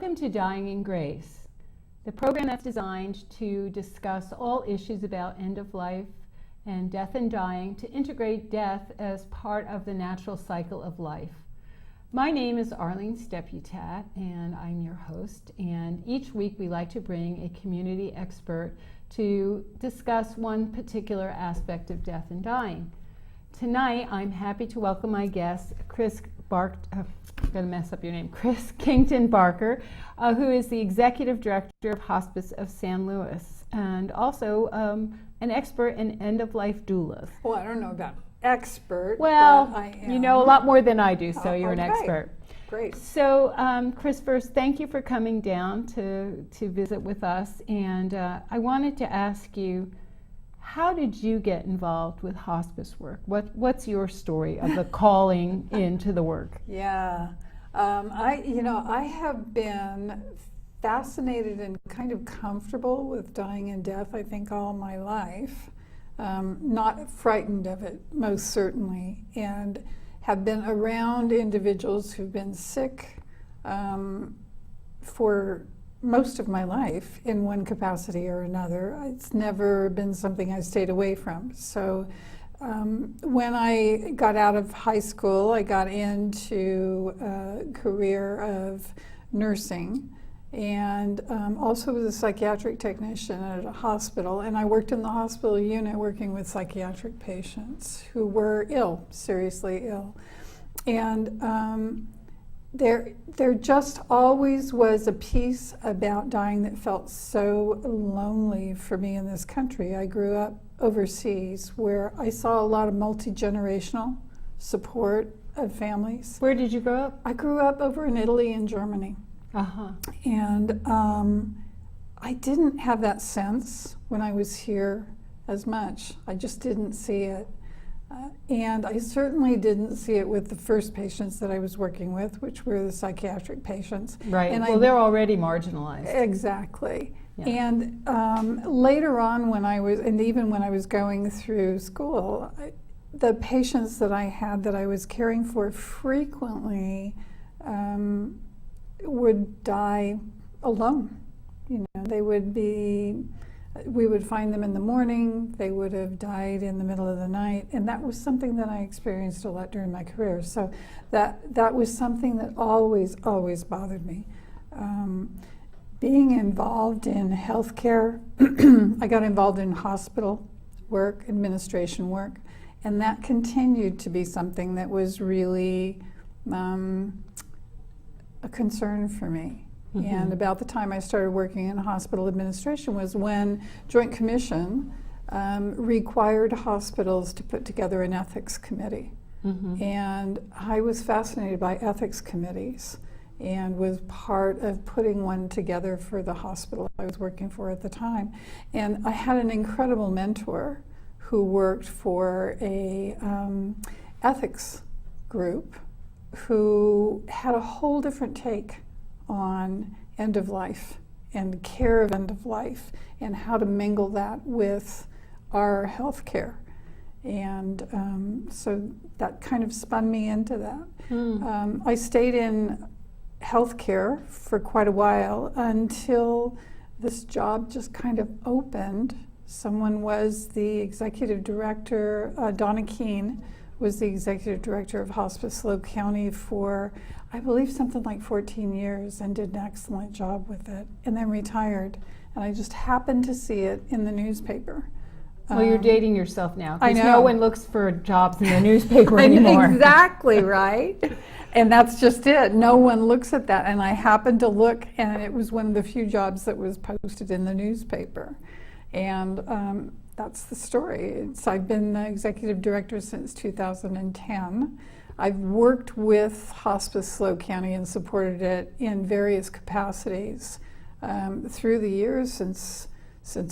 Welcome to Dying in Grace, the program that's designed to discuss all issues about end of life and death and dying, to integrate death as part of the natural cycle of life. My name is Arlene Stepputat, and I'm your host, and each week we like to bring a community expert to discuss one particular aspect of death and dying. Tonight, I'm happy to welcome my guest, Kris Kington-Barker, who is the Executive Director of Hospice of San Luis, and also an expert in end-of-life doulas. Well, I don't know about expert, well, but I am. You know a lot more than I do, so you're an Okay. expert. Great. So, Kris, first, thank you for coming down to visit with us, and I wanted to ask you, how did you get involved with hospice work? What's your story of the calling into the work? Yeah, I have been fascinated and kind of comfortable with dying and death, I think, all my life. Not frightened of it, most certainly, and have been around individuals who've been sick for most of my life in one capacity or another. It's never been something I stayed away from. So when I got out of high school, I got into a career of nursing, and also was a psychiatric technician at a hospital, and I worked in the hospital unit working with psychiatric patients who were ill, seriously ill. And there just always was a piece about dying that felt so lonely for me in this country. I grew up overseas where I saw a lot of multi-generational support of families. Where did you grow up? I grew up over in Italy and Germany. Uh-huh. And I didn't have that sense when I was here as much. I just didn't see it. And I certainly didn't see it with the first patients that I was working with, which were the psychiatric patients. Right. And well, they're already marginalized. Exactly. Yeah. And later on, when I was, and even when I was going through school, the patients that I had that I was caring for frequently would die alone. You know, they would be, we would find them in the morning, they would have died in the middle of the night, and that was something that I experienced a lot during my career. So that was something that always bothered me. Being involved in healthcare, I got involved in hospital work, administration work, and that continued to be something that was really a concern for me. Mm-hmm. And about the time I started working in hospital administration was when Joint Commission required hospitals to put together an ethics committee. Mm-hmm. And I was fascinated by ethics committees and was part of putting one together for the hospital I was working for at the time. And I had an incredible mentor who worked for a ethics group who had a whole different take on end of life and care of end of life and how to mingle that with our health care. And so that kind of spun me into that. I stayed in healthcare for quite a while until this job just kind of opened. Someone was the executive director, Donna Keene was the executive director of Hospice Slow County for, I believe, something like 14 years, and did an excellent job with it, and then retired. And I just happened to see it in the newspaper. Well, you're dating yourself now, I because know. no one looks for jobs in the newspaper anymore. Exactly, right? And that's just it. No one looks at that. And I happened to look, and it was one of the few jobs that was posted in the newspaper. And that's the story. I've been the executive director since 2010. I've worked with Hospice Slow County and supported it in various capacities through the years since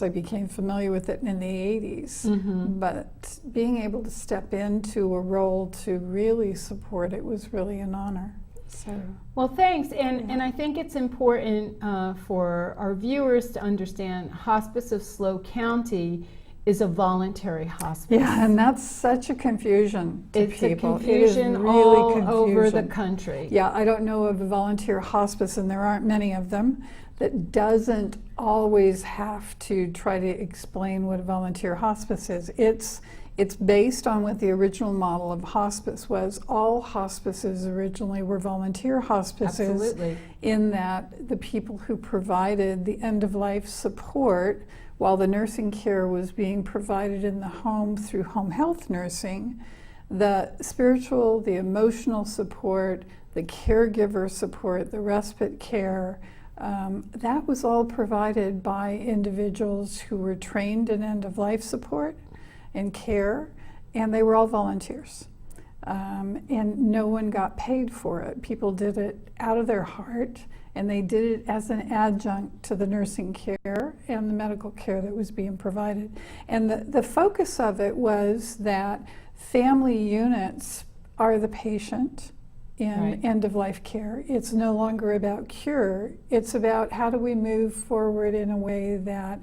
I became familiar with it in the 80s. Mm-hmm. But being able to step into a role to really support it was really an honor. So, well, thanks. And I think it's important for our viewers to understand Hospice of Slow County is a voluntary hospice. Yeah, and that's such a confusion to It's people. a confusion it is really all confusion. over the country. Yeah, I don't know of a volunteer hospice, and there aren't many of them, that doesn't always have to try to explain what a volunteer hospice is. It's based on what the original model of hospice was. All hospices originally were volunteer hospices. Absolutely. In that the people who provided the end-of-life support while the nursing care was being provided in the home through home health nursing, the spiritual, the emotional support, the caregiver support, the respite care, that was all provided by individuals who were trained in end-of-life support and care, and they were all volunteers. And no one got paid for it. People did it out of their heart, and they did it as an adjunct to the nursing care and the medical care that was being provided. And the focus of it was that family units are the patient in end-of-life care. It's no longer about cure. It's about how do we move forward in a way that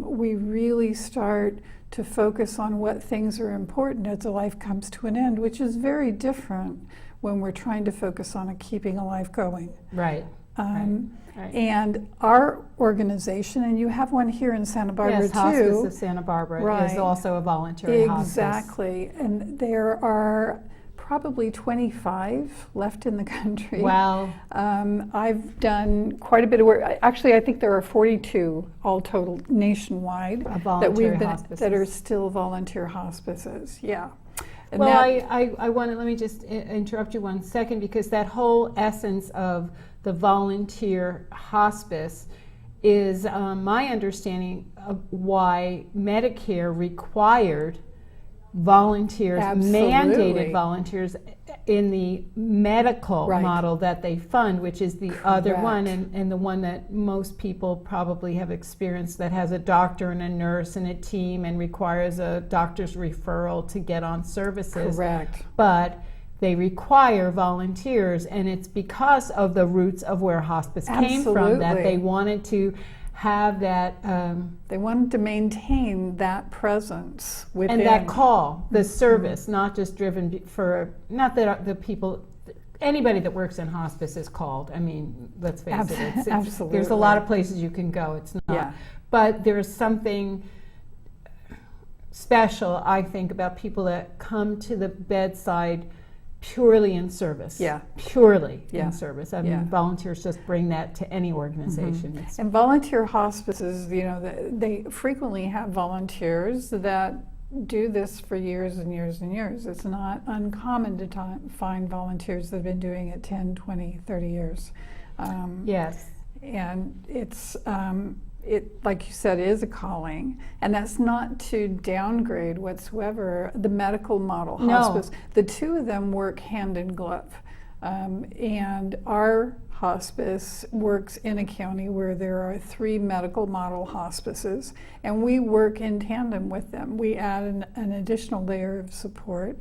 we really start to focus on what things are important as a life comes to an end, which is very different when we're trying to focus on keeping a life going. Right. And our organization, and you have one here in Santa Barbara yes, too. Hospice of Santa Barbara is also a voluntary hospice. Exactly. And there are probably 25 left in the country. Wow. I've done quite a bit of work. Actually, I think there are 42 all total nationwide that are still volunteer hospices. Yeah. And well, I want to, let me just interrupt you 1 second, because that whole essence of the volunteer hospice is my understanding of why Medicare required volunteers, mandated volunteers in the medical model that they fund, which is the other one, and the one that most people probably have experienced, that has a doctor and a nurse and a team and requires a doctor's referral to get on services. Correct. But they require volunteers, and it's because of the roots of where hospice came from that they wanted to have that. They wanted to maintain that presence within. And that call, the service, not just driven for, not that the people, anybody that works in hospice is called. I mean, let's face it. Absolutely. There's a lot of places you can go. It's not. Yeah. But there's something special, I think, about people that come to the bedside purely in service. Yeah. Purely in service. I mean, volunteers just bring that to any organization. And volunteer hospices, you know, they frequently have volunteers that do this for years and years and years. It's not uncommon to find volunteers that have been doing it 10, 20, 30 years. Yes. And it's, it, like you said, is a calling, and that's not to downgrade whatsoever the medical model hospice. The two of them work hand in glove, and our hospice works in a county where there are 3 medical model hospices, and we work in tandem with them. We add an additional layer of support.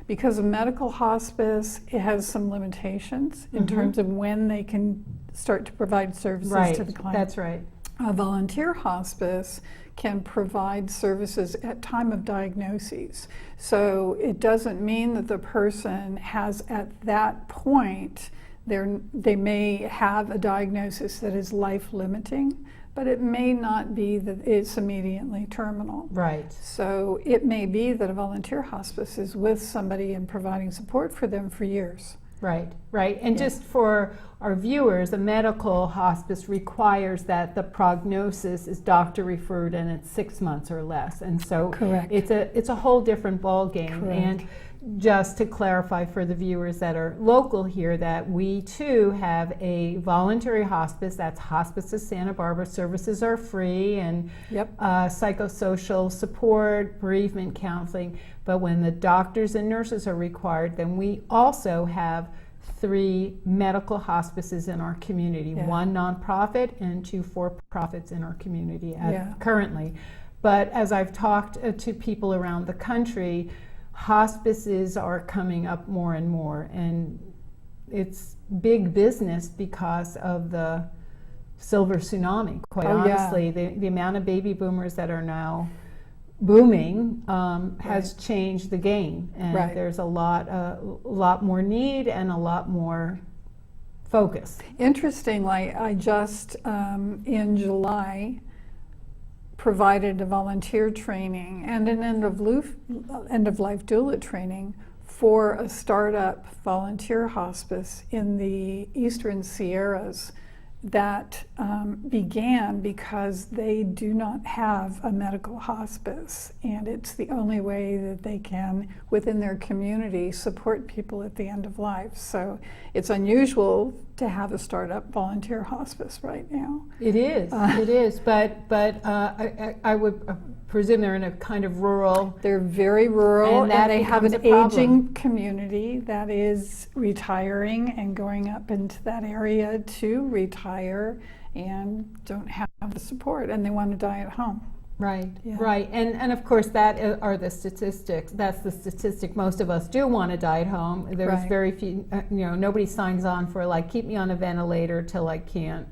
Because a medical hospice, it has some limitations in terms of when they can start to provide services to the client. That's right. A volunteer hospice can provide services at time of diagnoses. So it doesn't mean that the person has, at that point, they may have a diagnosis that is life-limiting, but it may not be that it's immediately terminal. Right. So it may be that a volunteer hospice is with somebody and providing support for them for years. Right, right. And just for our viewers, a medical hospice requires that the prognosis is doctor referred and it's 6 months or less. And so it's a whole different ball game. And just to clarify for the viewers that are local here, that we too have a voluntary hospice. That's Hospice of Santa Barbara. Services are free, and psychosocial support, bereavement counseling. But when the doctors and nurses are required, then we also have 3 medical hospices in our community, 1 nonprofit and 2 for-profits in our community currently. But as I've talked to people around the country, hospices are coming up more and more, and it's big business because of the silver tsunami, quite Oh, yeah. honestly. The amount of baby boomers that are now booming has changed the game, and Right. there's a lot more need and a lot more focus. Interestingly, I just in July provided a volunteer training and an end of life doula training for a startup volunteer hospice in the Eastern Sierras that began because they do not have a medical hospice, and it's the only way that they can, within their community, support people at the end of life. So it's unusual to have a startup volunteer hospice right now. It is, but I would presume they're in a kind of rural. They're very rural, And that they have an becomes a problem. aging community that is retiring and going up into that area to retire and don't have the support, and they want to die at home. Right, Yeah. right, and of course that are the statistics. That's the statistic. Most of us do want to die at home. There's Right. very few. Nobody signs on for like keep me on a ventilator till I can't.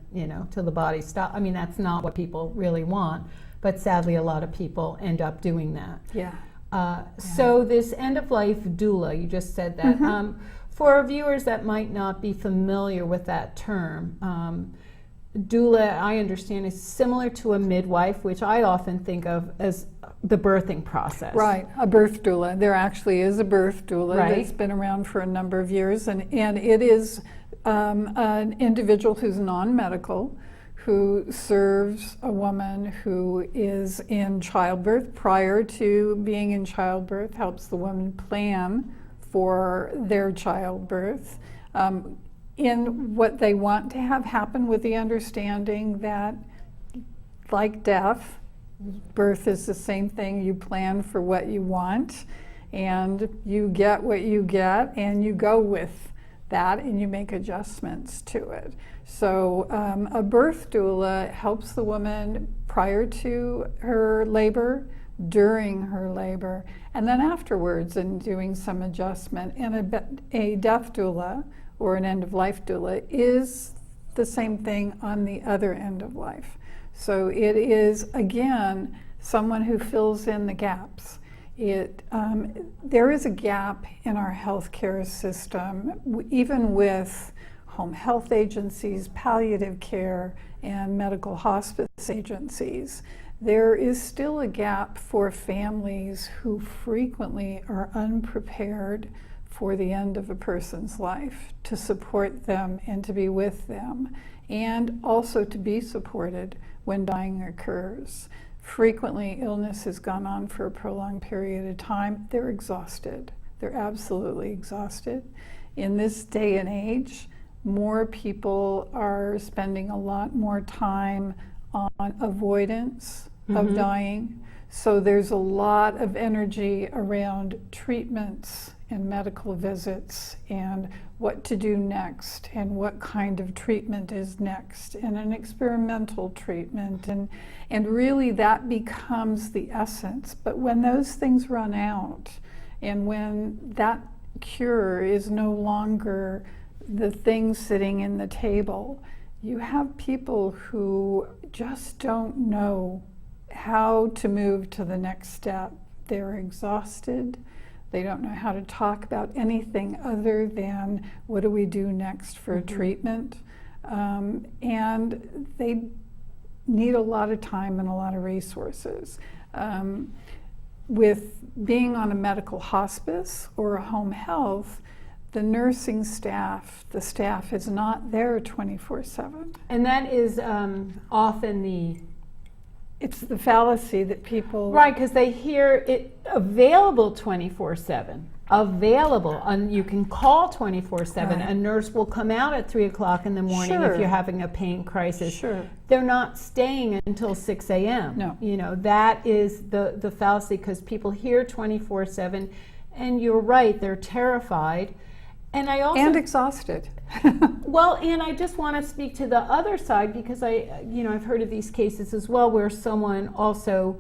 Till the body stops. I mean, that's not what people really want. But sadly, a lot of people end up doing that. Yeah. So this end-of-life doula, you just said that. Mm-hmm. For our viewers that might not be familiar with that term, doula, I understand, is similar to a midwife, which I often think of as the birthing process. Right, a birth doula. There actually is a birth doula Right. that's been around for a number of years, and it is an individual who's non-medical, who serves a woman who is in childbirth. Prior to being in childbirth, helps the woman plan for their childbirth in what they want to have happen, with the understanding that, like death, birth is the same thing. You plan for what you want, and you get what you get, and you go with that, and you make adjustments to it. So a birth doula helps the woman prior to her labor, during her labor, and then afterwards in doing some adjustment. And a death doula or an end-of-life doula is the same thing on the other end of life. So it is, again, someone who fills in the gaps. There is a gap in our healthcare system, even with home health agencies, palliative care, and medical hospice agencies. There is still a gap for families who frequently are unprepared for the end of a person's life, to support them and to be with them, and also to be supported when dying occurs. Frequently, illness has gone on for a prolonged period of time. They're exhausted. They're absolutely exhausted. In this day and age, more people are spending a lot more time on avoidance of dying. So there's a lot of energy around treatments and medical visits and what to do next and what kind of treatment is next, and an experimental treatment, and really that becomes the essence. But when those things run out, and when that cure is no longer the thing sitting in the table, you have people who just don't know how to move to the next step. They're exhausted. They don't know how to talk about anything other than what do we do next for treatment. And they need a lot of time and a lot of resources. With being on a medical hospice or a home health, the nursing staff, the staff is not there 24/7. And that is often It's the fallacy that people... right, because they hear it available 24/7. Available, and you can call 24/7. Right. A nurse will come out at 3 o'clock in the morning Sure. if you're having a pain crisis. Sure. They're not staying until 6 a.m. No. That is the fallacy, because people hear 24/7, and you're right, they're terrified. And I also And exhausted. well, and I just want to speak to the other side, because I've heard of these cases as well where someone also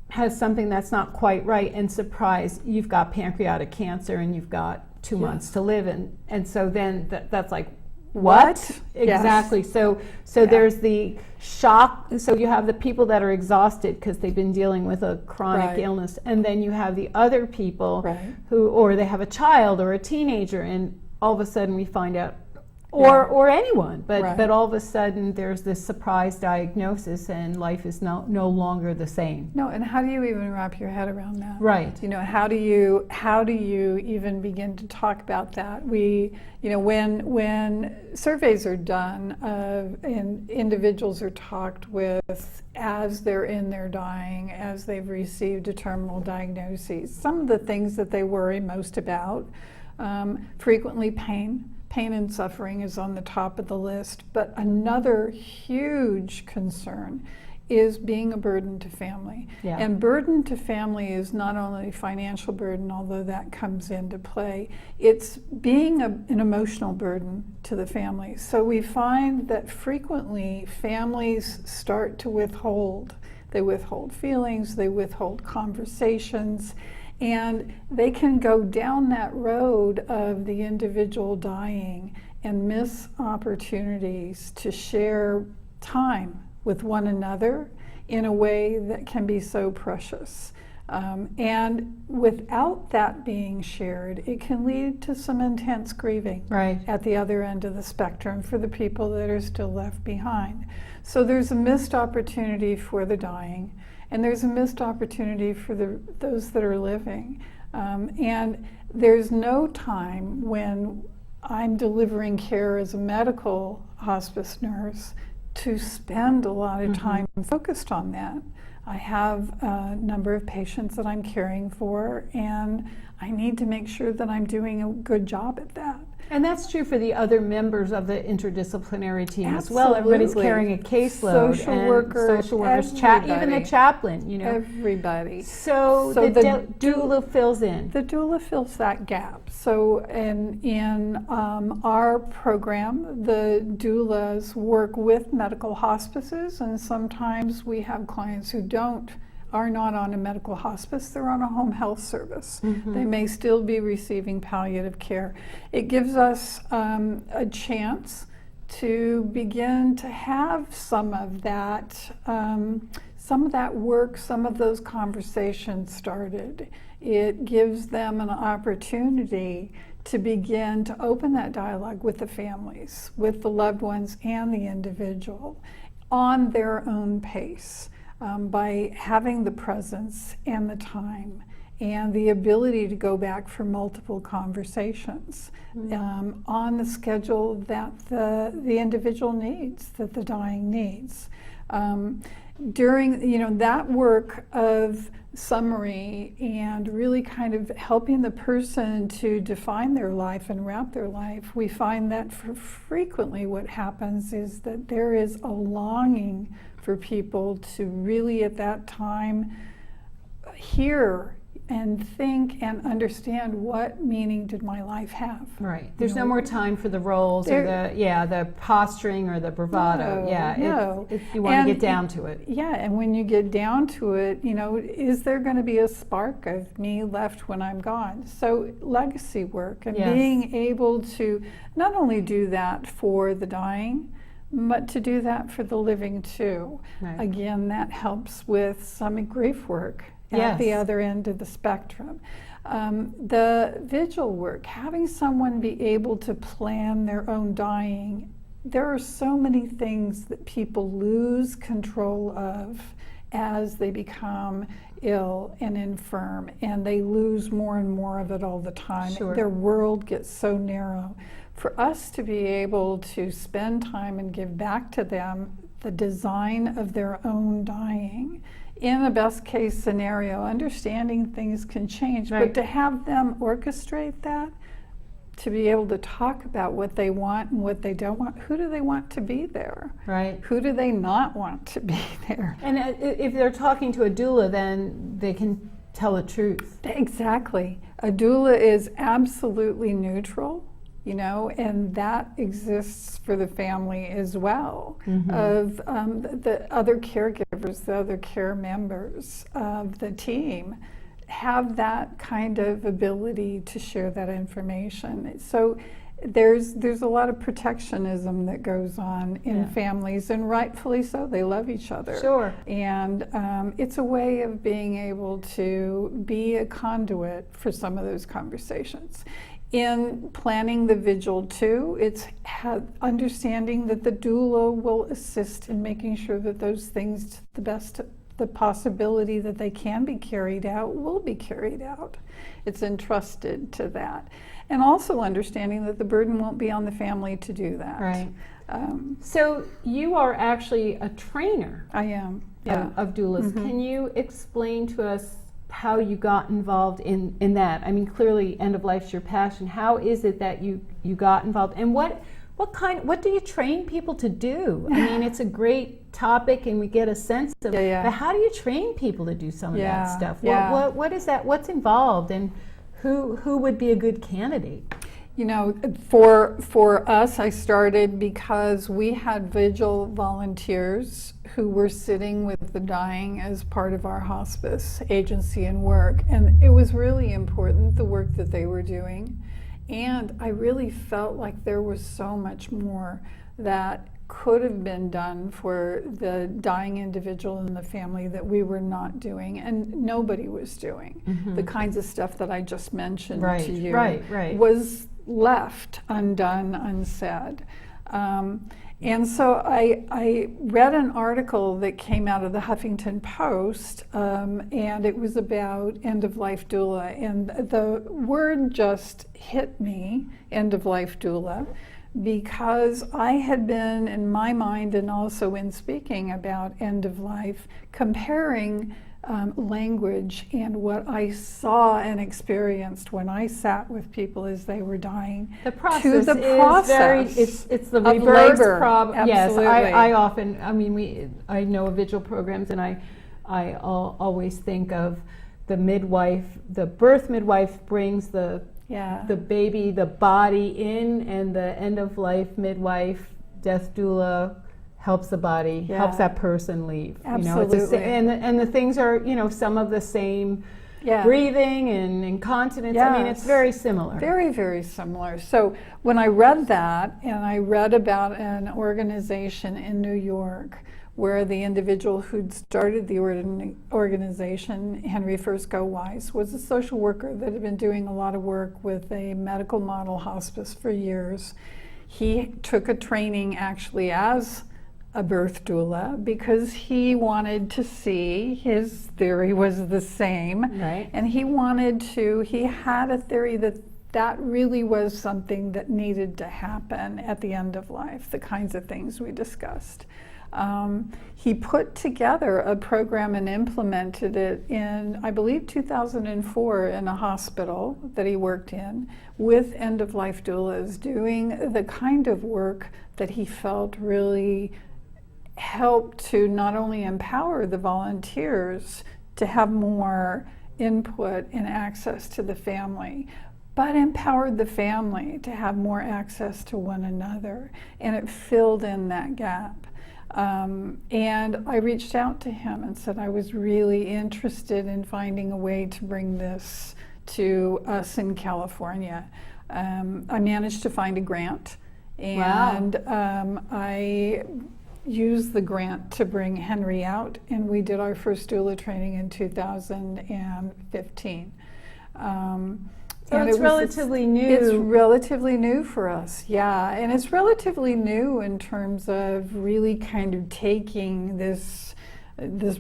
has something that's not quite right, and surprise, you've got pancreatic cancer and you've got 2 months to live, and so then that's like, What? Exactly. Yes. So there's the shock. So you have the people that are exhausted because they've been dealing with a chronic Right. illness, and then you have the other people Right. who, or they have a child or a teenager, and all of a sudden we find out, Yeah. or anyone, but Right. but all of a sudden there's this surprise diagnosis, and life is no longer the same. No, and how do you even wrap your head around that? Right. You know, how do you even begin to talk about that? When surveys are done and individuals are talked with as they're in their dying, as they've received a terminal diagnosis, some of the things that they worry most about, frequently pain and suffering is on the top of the list, but another huge concern is being a burden to family. Yeah. And burden to family is not only financial burden, although that comes into play, it's being an emotional burden to the family. So we find that frequently families start to withhold. They withhold feelings, they withhold conversations, and they can go down that road of the individual dying and miss opportunities to share time with one another in a way that can be so precious. And without that being shared, it can lead to some intense grieving Right. at the other end of the spectrum for the people that are still left behind. So there's a missed opportunity for the dying, and there's a missed opportunity for those that are living. And there's no time when I'm delivering care as a medical hospice nurse to spend a lot of time focused on that. I have a number of patients that I'm caring for, and I need to make sure that I'm doing a good job at that. And that's true for the other members of the interdisciplinary team as well. Everybody's Absolutely. carrying a caseload. Social and workers, social workers, even the chaplain, you know. Everybody. So the doula fills in. The doula fills that gap. So in our program, the doulas work with medical hospices, and sometimes we have clients who are not on a medical hospice, they're on a home health service. They may still be receiving palliative care. It gives us a chance to begin to have some of that work, some of those conversations started. It gives them an opportunity to begin to open that dialogue with the families, with the loved ones and the individual on their own pace. By having the presence and the time and the ability to go back for multiple conversations on the schedule that the individual needs, that the dying needs. During that work of summary and really kind of helping the person to define their life and wrap their life, we find that frequently what happens is that there is a longing for people to really at that time hear and think and understand what meaning did my life have. Right. There's no more time for the roles or the posturing or the bravado. No. You want to get down to it. Yeah, and when you get down to it, is there going to be a spark of me left when I'm gone? So legacy work and being able to not only do that for the dying, but to do that for the living too. Right. Again, that helps with some grief work at the other end of the spectrum. The vigil work, having someone be able to plan their own dying, there are so many things that people lose control of as they become ill and infirm, and they lose more and more of it all the time. Sure. Their world gets so narrow. For us to be able to spend time and give back to them the design of their own dying, in a best case scenario, understanding things can change, right. but to have them orchestrate that, to be able to talk about what they want and what they don't want, who do they want to be there? Right. Who do they not want to be there? And if they're talking to a doula, then they can tell the truth. Exactly. A doula is absolutely neutral, and that exists for the family as well, of the other caregivers, the other care members of the team have that kind of ability to share that information. So there's a lot of protectionism that goes on in families, and rightfully so. They love each other. Sure. And it's a way of being able to be a conduit for some of those conversations. In planning the vigil too, it's understanding that the doula will assist in making sure that those things, to the best of the possibility that they can be carried out, will be carried out. It's entrusted to that. And also understanding that the burden won't be on the family to do that. Right. So you are actually a trainer. I am. Of doulas. Mm-hmm. Can you explain to us how you got involved in that? I mean, clearly end of life's your passion. How is it that you got involved? And what do you train people to do? I mean, it's a great topic and we get a sense of it, but how do you train people to do some of that stuff? What is that? What's involved, and who would be a good candidate? You know, for us, I started because we had vigil volunteers who were sitting with the dying as part of our hospice agency and work. And it was really important, the work that they were doing. And I really felt like there was so much more that could have been done for the dying individual and the family that we were not doing, and nobody was doing. Mm-hmm. The kinds of stuff that I just mentioned to you was left undone, unsaid. And so I read an article that came out of the Huffington Post, and it was about end-of-life doula. And the word just hit me, end-of-life doula, because I had been, in my mind and also in speaking about end-of-life, comparing language and what I saw and experienced when I sat with people as they were dying. The process to the is process it's the reverse problem. Yes, I often, I mean, I know of vigil programs, and I always think of the midwife, the birth midwife brings the baby, the body in, and the end-of-life midwife, death doula, helps the body, helps that person leave. Absolutely. You know, and the things are, you know, some of the same breathing and incontinence. I mean, it's very similar. Very, very similar. So when I read that, and I read about an organization in New York where the individual who'd started the organization, Henry Fusco Weiss, was a social worker that had been doing a lot of work with a medical model hospice for years. He took a training actually as a birth doula because he wanted to see, his theory was the same, and he had a theory that really was something that needed to happen at the end of life, the kinds of things we discussed. He put together a program and implemented it in, I believe, 2004 in a hospital that he worked in with end-of-life doulas, doing the kind of work that he felt really helped to not only empower the volunteers to have more input and access to the family, but empowered the family to have more access to one another. And it filled in that gap. And I reached out to him and said I was really interested in finding a way to bring this to us in California. I managed to find a grant, and I used the grant to bring Henry out, and we did our first doula training in 2015. So it's relatively new. It's relatively new for us, and it's relatively new in terms of really kind of taking this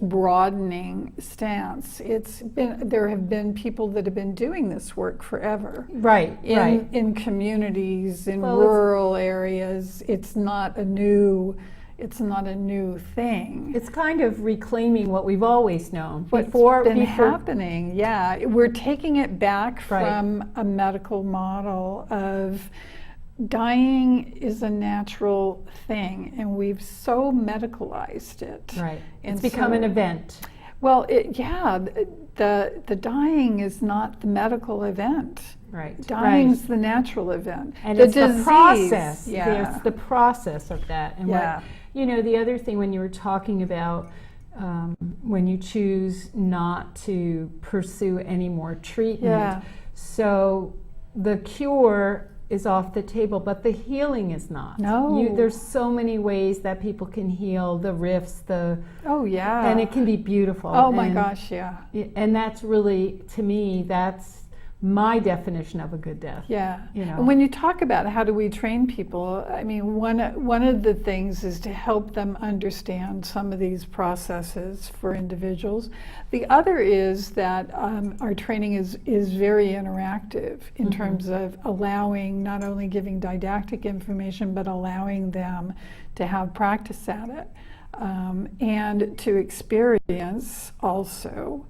broadening stance. There have been people that have been doing this work forever. In communities, in rural areas. It's not a new thing. It's kind of reclaiming what we've always known. What's been happening, We're taking it back from a medical model of dying is a natural thing, and we've so medicalized it. It's become an event. Well, the dying is not the medical event. Dying's the natural event. And it's the process. It's the process of that. And you know, the other thing when you were talking about when you choose not to pursue any more treatment, so the cure is off the table, but the healing is not. No. There's so many ways that people can heal, the rifts, oh yeah, and it can be beautiful. Oh my gosh, yeah. And that's really, to me, that's my definition of a good death. Yeah. You know. And when you talk about how do we train people, I mean, one of the things is to help them understand some of these processes for individuals. The other is that our training is very interactive in terms of allowing, not only giving didactic information, but allowing them to have practice at it and to experience also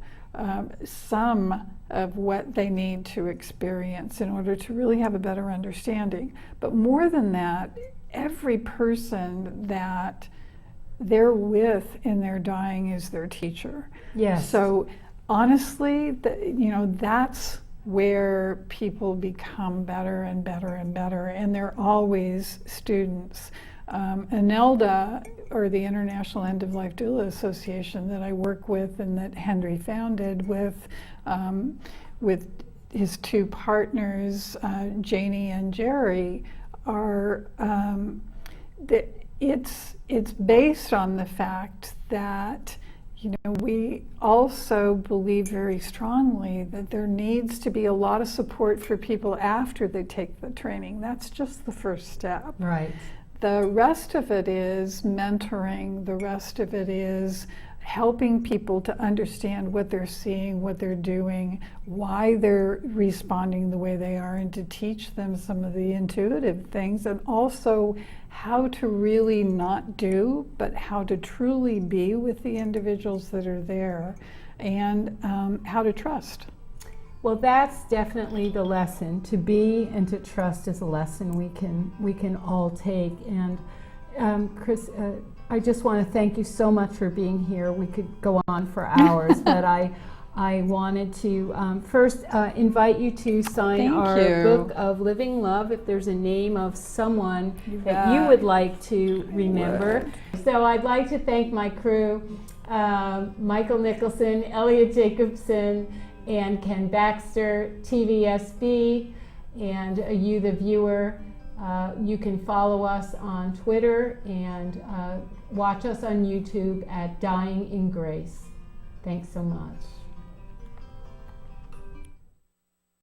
some of what they need to experience in order to really have a better understanding. But more than that, every person that they're with in their dying is their teacher. Yes. So honestly, that's where people become better and better and better, and they're always students. INELDA, or the International End-of-Life Doula Association, that I work with and that Henry founded with his two partners, Janie and Jerry, are it's based on the fact that we also believe very strongly that there needs to be a lot of support for people after they take the training. That's just the first step. Right. The rest of it is mentoring. The rest of it is helping people to understand what they're seeing, what they're doing, why they're responding the way they are, and to teach them some of the intuitive things, and also how to really not do, but how to truly be with the individuals that are there, and how to trust. Well, that's definitely the lesson. To be and to trust is a lesson we can all take. And Kris, I just want to thank you so much for being here. We could go on for hours, but I wanted to first invite you to sign our book of Living Love. If there's a name of someone that you would like to remember. So I'd like to thank my crew, Michael Nicholson, Elliot Jacobson, and Ken Baxter, TVSB, and you, the viewer. You can follow us on Twitter and watch us on YouTube at Dying in Grace. Thanks so much.